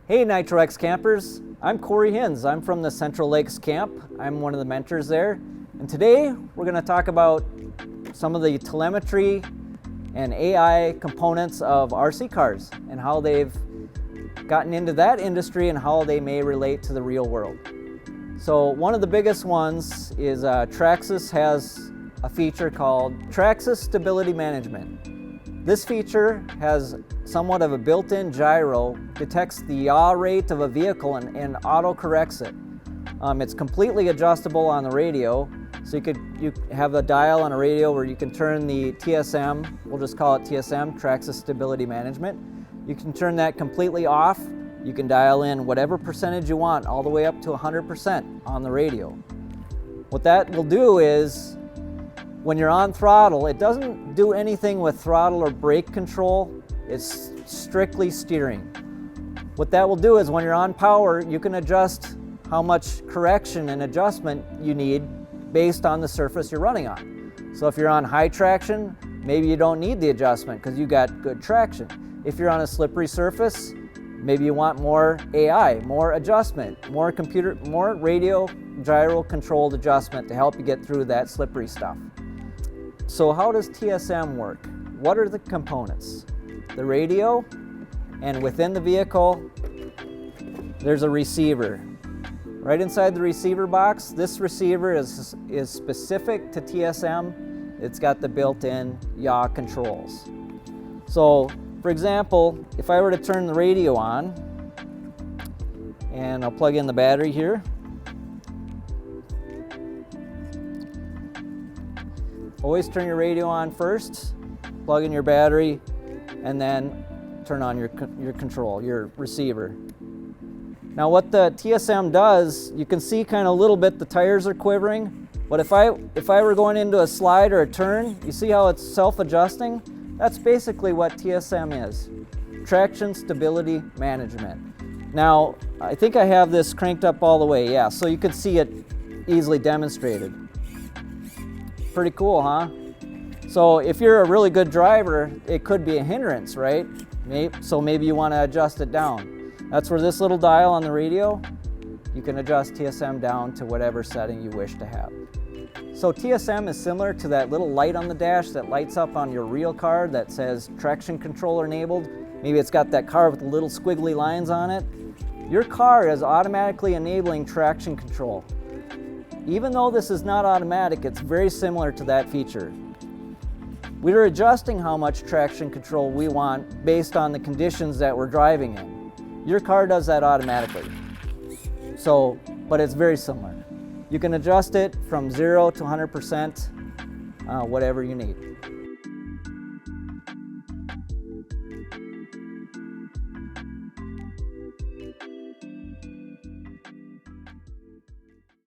Hey Nitro X campers, I'm Corey Hins. I'm from the Central Lakes camp. I'm one of the mentors there. And today we're going to talk about some of the telemetry and AI components of RC cars and how they've gotten into that industry and how they may relate to the real world. So one of the biggest ones is Traxxas has a feature called Traxxas Stability Management. This feature has somewhat of a built-in gyro, detects the yaw rate of a vehicle and auto-corrects it. It's completely adjustable on the radio, so you have a dial on a radio where you can turn the TSM, we'll just call it TSM, Traxxas Stability Management. You can turn that completely off. You can dial in whatever percentage you want, all the way up to 100% on the radio. What that will do is, when you're on throttle, it doesn't do anything with throttle or brake control. It's strictly steering. What that will do is when you're on power, you can adjust how much correction and adjustment you need based on the surface you're running on. So if you're on high traction, maybe you don't need the adjustment because you got good traction. If you're on a slippery surface, maybe you want more AI, more adjustment, more radio gyro controlled adjustment to help you get through that slippery stuff. So how does TSM work? What are the components? The radio, and within the vehicle, there's a receiver. Right inside the receiver box, this receiver is specific to TSM. It's got the built-in yaw controls. So, for example, if I were to turn the radio on, and I'll plug in the battery here. Always turn your radio on first, plug in your battery, and then turn on your control, your receiver. Now what the TSM does, you can see kind of a little bit the tires are quivering, but if I were going into a slide or a turn, you see how it's self-adjusting? That's basically what TSM is, Traction Stability Management. Now, I think I have this cranked up all the way, yeah, so you can see it easily demonstrated. Pretty cool, huh? So if you're a really good driver, it could be a hindrance, right? So maybe you want to adjust it down. That's where this little dial on the radio, you can adjust TSM down to whatever setting you wish to have. So TSM is similar to that little light on the dash that lights up on your real car that says traction control enabled. Maybe it's got that car with the little squiggly lines on it. Your car is automatically enabling traction control. Even though this is not automatic, it's very similar to that feature. We're adjusting how much traction control we want based on the conditions that we're driving in. Your car does that automatically. But it's very similar. You can adjust it from 0 to 100%, whatever you need.